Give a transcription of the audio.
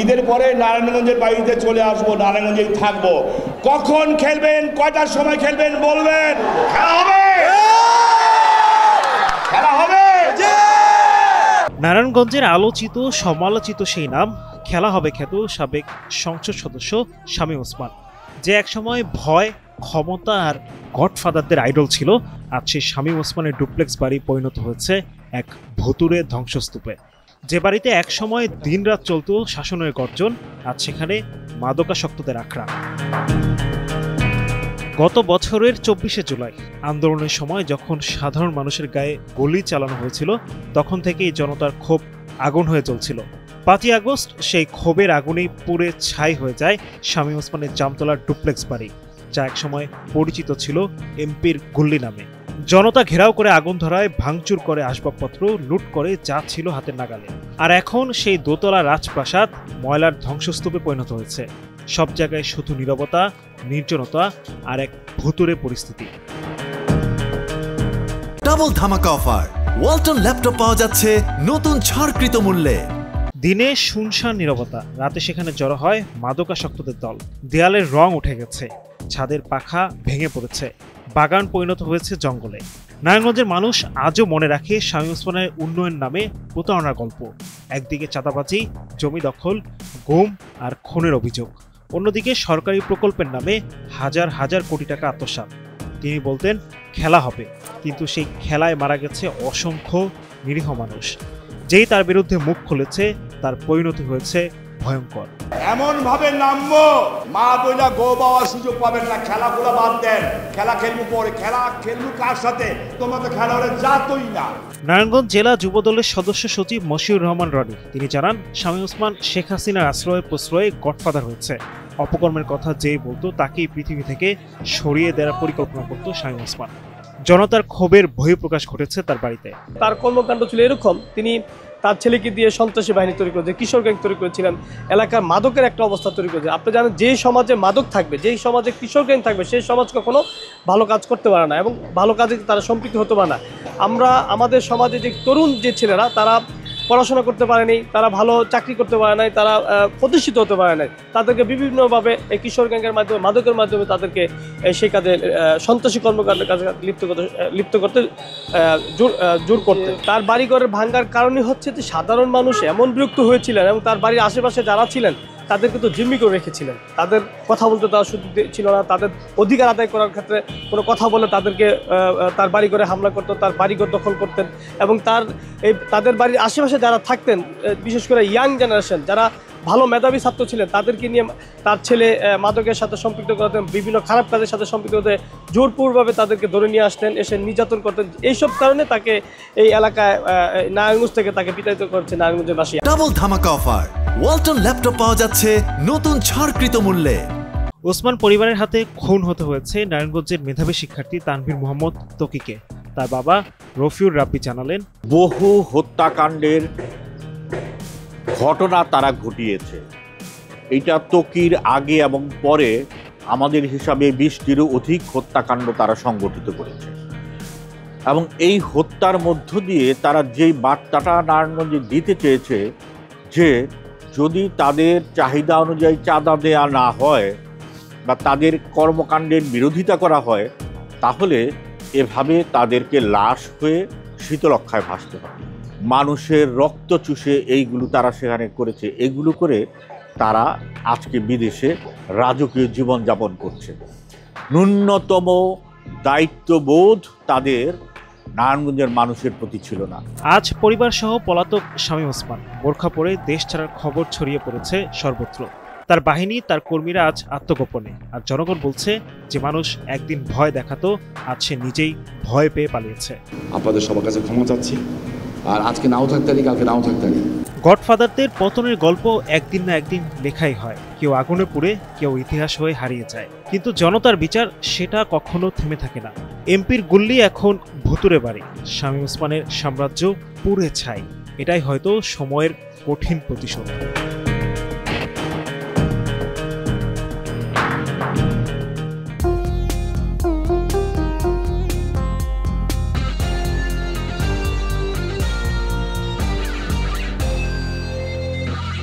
ঈদের পরে নারায়ণগঞ্জের বাড়িতে চলে আসবো, নারায়ণগঞ্জেই থাকবো। কখন খেলবেন, কয়টার সময় খেলবেন বলবেন। খেলা হবে, খেলা হবে। নারায়ণগঞ্জের আলোচিত সমালোচিত সেই নাম খেলা হবে খ্যাত সাবেক সংসদ সদস্য শামীম ওসমান, যে একসময় ভয়, ক্ষমতা আর গডফাদারদের আইডল ছিল, আজ সেই শামীম ওসমানের ডুপ্লেক্স বাড়ি পরিণত হয়েছে এক ভুতুড়ে ধ্বংসস্তূপে। যে বাড়িতে একসময় দিনরাত চলত শাসনের গর্জন, আজ সেখানে মাদকাসক্তদের আখড়া। গত বছরের 24শে জুলাই আন্দোলনের সময় যখন সাধারণ মানুষের গায়ে গুলি চালানো হয়েছিল, তখন থেকেই জনতার ক্ষোভ আগুন হয়ে চলছিল। 5ই আগস্ট সেই ক্ষোভের আগুনেই পুড়ে ছাই হয়ে যায় শামীম ওসমানের জামতলার ডুপ্লেক্স বাড়ি, যা একসময় পরিচিত ছিল এমপির গুল্লি নামে। জনতা ঘেরাও করে আগুন ধরায়, ভাঙচুর করে আসবাবপত্র, লুট করে যা ছিল হাতের নাগালে। আর এখন সেই দোতলা রাজপ্রাসাদ ময়লার ধ্বংসস্তূপে পরিণত হয়েছে। সব জায়গায় শুধু নীরবতা, নির্জনতা আর এক ভুতুড়ে পরিস্থিতি। ডাবল ধামাকা অফার, ওয়ালটন ল্যাপটপ পাওয়া যাচ্ছে নতুন ছাড়কৃত মূল্যে। দিনে শুনশান নীরবতা, রাতে সেখানে জড়ো হয় মাদকাসক্তদের দল। দেয়ালের রং উঠে গেছে, ছাদের পাখা ভেঙে পড়েছে, বাগান পরিণত হয়েছে জঙ্গলে। নারায়ণগঞ্জের মানুষ আজও মনে রাখে শামীম ওসমানের উন্নয়ন নামে প্রতারণার গল্প। একদিকে চাঁদাবাজি, জমি দখল, গুম আর খুনের অভিযোগ, অন্যদিকে সরকারি প্রকল্পের নামে হাজার হাজার কোটি টাকা আত্মসাৎ। তিনি বলতেন খেলা হবে, কিন্তু সেই খেলায় মারা গেছে অসংখ্য নিরীহ মানুষ। যেই তার বিরুদ্ধে মুখ খুলেছে, তার পরিণতি হয়েছে ভয়ঙ্কর। এমন ভাবে নামবো, মা বইলা গো পাওয়ার সুযোগ পাবেন না। খেলাগুলো বাদ দেন, খেলা খেলবো পরে। খেলা খেলবো কার সাথে? তোমার তো খেলা হলে যাতই না। নারায়ণগঞ্জ জেলা যুবদলের সদস্য সচিব মশিউর রহমান রনি তিনি জানান, শামীম ওসমান শেখ হাসিনার আশ্রয়ে প্রশ্রয়ে গডফাদার হয়েছে। অপকর্মের কথা যেই বলতো তাকেই পৃথিবী থেকে সরিয়ে দেওয়ার পরিকল্পনা করত শামীম ওসমান। জনতার ক্ষোভের বহিঃপ্রকাশ ঘটেছে তার বাড়িতে। তার কর্মকাণ্ড ছিল এরকম, তিনি তার ছেলেকে দিয়ে সন্ত্রাসী বাহিনী তৈরি করেছে, কিশোর গ্যাং তৈরি করেছিলেন, এলাকার মাদকের একটা অবস্থা তৈরি করেছে। আপনি জানেন, যেই সমাজে মাদক থাকবে, যেই সমাজে কিশোর গ্যাং থাকবে, সেই সমাজ কখনো ভালো কাজ করতে পারে না এবং ভালো কাজে তারা সম্পৃক্ত হতে পারে না। আমরা আমাদের সমাজে যে তরুণ যে ছেলেরা, তারা পড়াশোনা করতে পারেনি, তারা ভালো চাকরি করতে পারে নাই, তারা প্রতিষ্ঠিত হতে পারে নাই, তাদেরকে বিভিন্নভাবে এই কিশোর গ্যাংয়ের মাধ্যমে, মাদকের মাধ্যমে তাদেরকে সেই কাজে সন্ত্রাসী কর্মকাণ্ডের কাজে লিপ্ত করতে জোর করতে। তার বাড়িঘরের ভাঙ্গার কারণই হচ্ছে যে সাধারণ মানুষ এমন বিরক্ত হয়েছিলেন এবং তার বাড়ির আশেপাশে যারা ছিলেন তাদেরকে তো জিম্মি করে রেখেছিলেন। তাদের কথা বলতে তারা সুযোগ ছিল না, তাদের অধিকার আদায় করার ক্ষেত্রে কোনো কথা বলে তাদেরকে তার বাড়িঘরে হামলা করতো, তার বাড়িঘর দখল করতেন এবং তাদের বাড়ির আশেপাশে যারা থাকতেন, বিশেষ করে ইয়াং জেনারেশন যারা ভালো মেধাবী ছাত্র ছিলেন, তাদেরকে নিয়ে তার ছেলে মাদকের সাথে সম্পৃক্ত করতেন, বিভিন্ন খারাপ কাজের সাথে সম্পৃক্ত হতে জোরপূর্বভাবে তাদেরকে ধরে নিয়ে আসতেন, এসে নির্যাতন করতেন। এইসব কারণে তাকে এই এলাকায় নারায়ণগঞ্জ থেকে তাকে বিতাড়িত করছে নারায়ণগঞ্জের বাসী। ডাবল ধামাকা অফার, ওয়ালটন ল্যাপটপ পাওয়া যাচ্ছে নতুন ছাড়কৃত মূল্যে। ওসমান পরিবারের হাতে খুন হতে হয়েছে নারায়ণগঞ্জের মেধাবী শিক্ষার্থী তানভীর মোহাম্মদ তকিকে। তার বাবা রফিউর রাব্বি জানালেন, বহু হত্যাকাণ্ডের ঘটনা তারা ঘটিয়েছে। এটা তকির আগে এবং পরে আমাদের হিসাবে 20টিরও অধিক হত্যাকাণ্ড তারা সংগঠিত করেছে এবং এই হত্যার মধ্য দিয়ে তারা যেই বার্তাটা নারায়ণগঞ্জে দিতে চেয়েছে যে যদি তাদের চাহিদা অনুযায়ী চাঁদা দেয়া না হয় বা তাদের কর্মকাণ্ডের বিরোধিতা করা হয়, তাহলে এভাবে তাদেরকে লাশ হয়ে শীতলক্ষায় ভাসতে হবে। মানুষের রক্ত চুষে এইগুলো তারা সেখানে করেছে। এগুলো করে তারা আজকে বিদেশে রাজকীয় জীবনযাপন করছে। ন্যূনতম দায়িত্ববোধ তাদের নারায়ণগঞ্জের মানুষের প্রতি ছিল না। আজ পরিবার সহ পলাতক শামীম ওসমান বোরখা পরে দেশ ছাড়ার খবর ছড়িয়ে পড়েছে সর্বত্র। তার বাহিনী, তার কর্মীরা আজ আত্মগোপনে, আর জনগণ বলছে যে মানুষ একদিন ভয় দেখাতো, আজ সে নিজেই ভয় পেয়ে পালিয়েছে। আপনাদের সবার কাছে ক্ষমা চাচ্ছি, আর আজকে নাও থাকতে পারি, কালকে নাও থাকতে পারি। গডফাদারদের পতনের গল্প একদিন না একদিন লেখাই হয়, কেউ আগুনে পুড়ে, কেউ ইতিহাস হয়ে হারিয়ে যায়, কিন্তু জনতার বিচার সেটা কখনো থেমে থাকে না। এমপির গুল্লি এখন ভুতুরে বাড়ি, শামীম ওসমানের সাম্রাজ্য পুড়ে ছাই। এটাই হয়তো সময়ের কঠিন প্রতিশোধ।